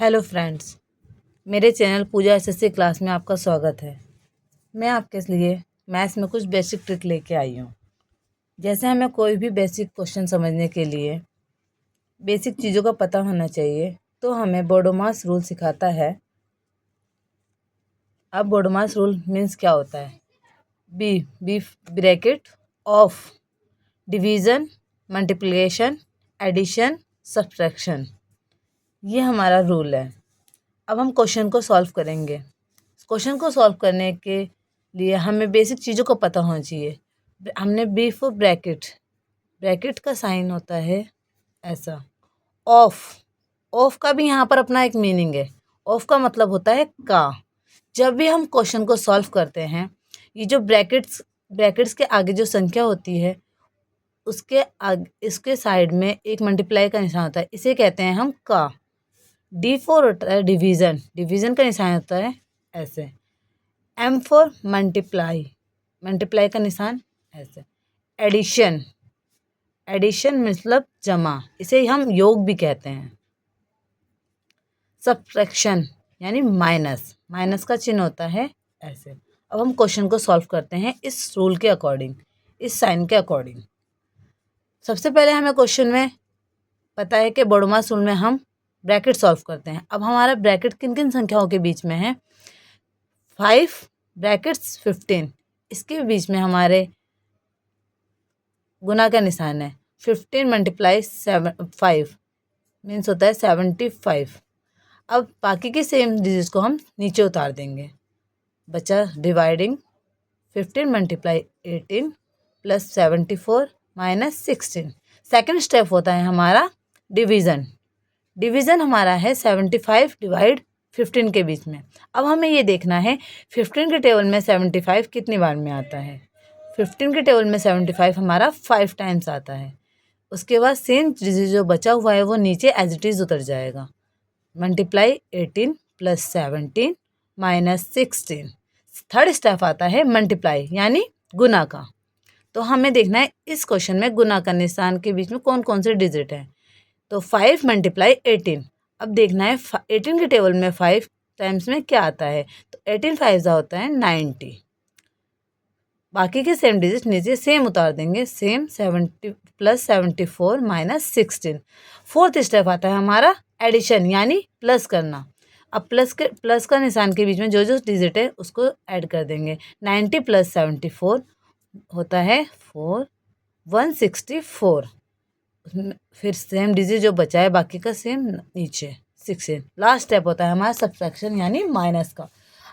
Hello friends, मेरे channel पूजा SSC class में आपका स्वागत है। मैं आपके लिए मैथ्स में कुछ बेसिक ट्रिक लेके आई हूँ। जैसे हमें कोई भी बेसिक क्वेश्चन समझने के लिए बेसिक चीज़ों का पता होना चाहिए, तो हमें बोडोमास रूल सिखाता है। अब बोडोमास रूल मीन्स क्या होता है? B bracket of division, multiplication, addition, subtraction, ये हमारा रूल है। अब हम क्वेश्चन को सॉल्व करेंगे। क्वेश्चन को सॉल्व करने के लिए हमें बेसिक चीज़ों को पता होना चाहिए। हमने बी फॉर ब्रैकेट, ब्रैकेट का साइन होता है ऐसा। ऑफ, ऑफ का भी यहाँ पर अपना एक मीनिंग है। ऑफ का मतलब होता है का। जब भी हम क्वेश्चन को सॉल्व करते हैं, ये जो ब्रैकेट्स के आगे जो संख्या होती है, उसके आगे इसके साइड में एक मल्टीप्लाई का निशान होता है, इसे कहते हैं हम का। डी फॉर होता है डिवीज़न, डिवीज़न का निशान होता है ऐसे। एम फॉर मल्टीप्लाई, मल्टीप्लाई का निशान ऐसे। एडिशन, एडिशन मतलब जमा, इसे हम योग भी कहते हैं। सब्ट्रैक्शन यानी माइनस, माइनस का चिन्ह होता है ऐसे। अब हम क्वेश्चन को सॉल्व करते हैं इस रूल के अकॉर्डिंग, इस साइन के अकॉर्डिंग। सबसे पहले हमें क्वेश्चन में पता है कि बोडोमास रूल में हम ब्रैकेट सॉल्व करते हैं। अब हमारा ब्रैकेट किन किन संख्याओं के बीच में है? 5 ब्रैकेट्स 15, इसके बीच में हमारे गुना का निशान है। 15 मल्टीप्लाई 5 मीन्स होता है 75। अब बाकी के सेम डिजिट्स को हम नीचे उतार देंगे। बचा dividing 15 multiply 18 plus 74 minus 16। Second step होता है हमारा डिवीज़न। डिवीज़न हमारा है 75 डिवाइड 15 के बीच में। अब हमें ये देखना है 15 के टेबल में 75 कितनी बार में आता है। 15 के टेबल में 75 हमारा 5 टाइम्स आता है। उसके बाद सेम डिजिट जो बचा हुआ है वो नीचे एज इट इज़ उतर जाएगा। Multiply 18 plus 17 minus 16। Third step आता है मल्टीप्लाई यानी गुना का। तो हमें देखना है इस क्वेश्चन में गुना का निशान के बीच में कौन कौन से डिजिट हैं। तो 5 मल्टीप्लाई 18। अब देखना है 18 के टेबल में 5 टाइम्स में क्या आता है। तो 18 5 होता है 90। बाकी के सेम डिजिट नीचे सेम उतार देंगे, same 70 plus 74 minus 16। Fourth step आता है हमारा एडिशन यानी प्लस करना। अब प्लस का निशान के बीच में जो जो डिजिट है उसको ऐड कर देंगे। 90 प्लस 74 होता है 164। फिर सेम डिजिट जो बचा है बाकी का सेम नीचे 16। लास्ट स्टेप होता है हमारा सब्ट्रैक्शन यानी माइनस का।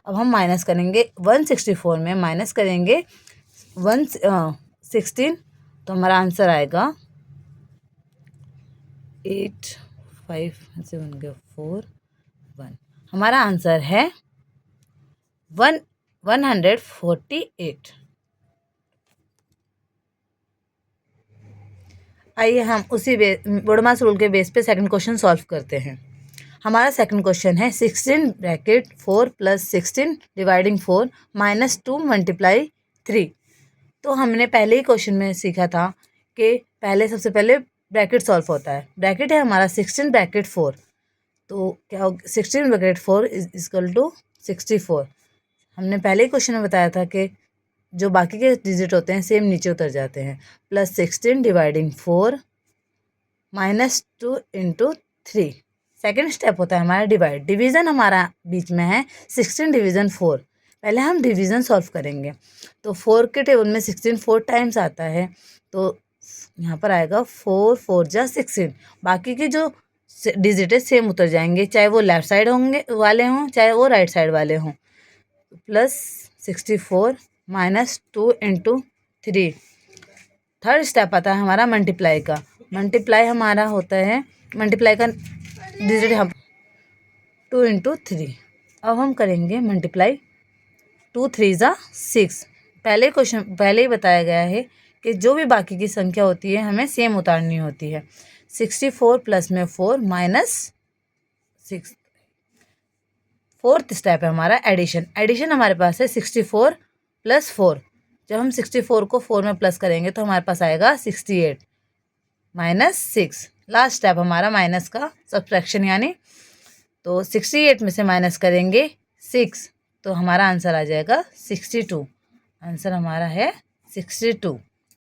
अब हम माइनस करेंगे 164 में माइनस करेंगे 16, तो हमारा आंसर आएगा 8 5 से 1 गया 4 1। हमारा आंसर है 148। आइए हम उसी बोडोमास रूल के बेस पे सेकंड क्वेश्चन सॉल्व करते हैं। हमारा सेकंड क्वेश्चन है 16 bracket 4 plus 16 dividing 4 minus 2 multiply 3। तो हमने पहले ही क्वेश्चन में सीखा था कि सबसे पहले ब्रैकेट सॉल्व होता है। ब्रैकेट है हमारा 16 ब्रैकेट 4, तो क्या हो 16 ब्रैकेट 4 इज इक्वल टू 64। हमने पहले ही क्वेश्चन में बताया था कि जो बाकी के डिजिट होते हैं सेम नीचे उतर जाते हैं। Plus 16 dividing 4 minus 2 into 3। Second step होता है हमारा डिवाइड। डिवीज़न हमारा बीच में है 16 डिवीज़न 4। पहले हम डिवीज़न सॉल्व करेंगे। तो 4 के टेबल में 16 4 टाइम्स आता है, तो यहाँ पर आएगा 4 4 जा 16। बाकी की जो डिजिट है सेम उतर जाएंगे, चाहे वो लेफ़्ट साइड वाले हों चाहे वो राइट साइड वाले हों। Plus 64 minus 2 into 3। Third step आता है हमारा मल्टीप्लाई का। मल्टीप्लाई हमारा होता है, मल्टीप्लाई का डिजिट हम 2 इंटू 3। अब हम करेंगे मल्टीप्लाई 2 3 जा 6। पहले ही बताया गया है कि जो भी बाकी की संख्या होती है हमें सेम उतारनी होती है। 64 प्लस में 4 माइनस 6। फोर्थ स्टेप है हमारा एडिशन। एडिशन हमारे पास है 64 प्लस 4। जब हम 64 को 4 में प्लस करेंगे तो हमारे पास आएगा 68 माइनस 6। लास्ट स्टेप हमारा माइनस का सब्ट्रैक्शन यानी, तो 68 में से माइनस करेंगे 6, तो हमारा आंसर आ जाएगा 62। आंसर हमारा है 62।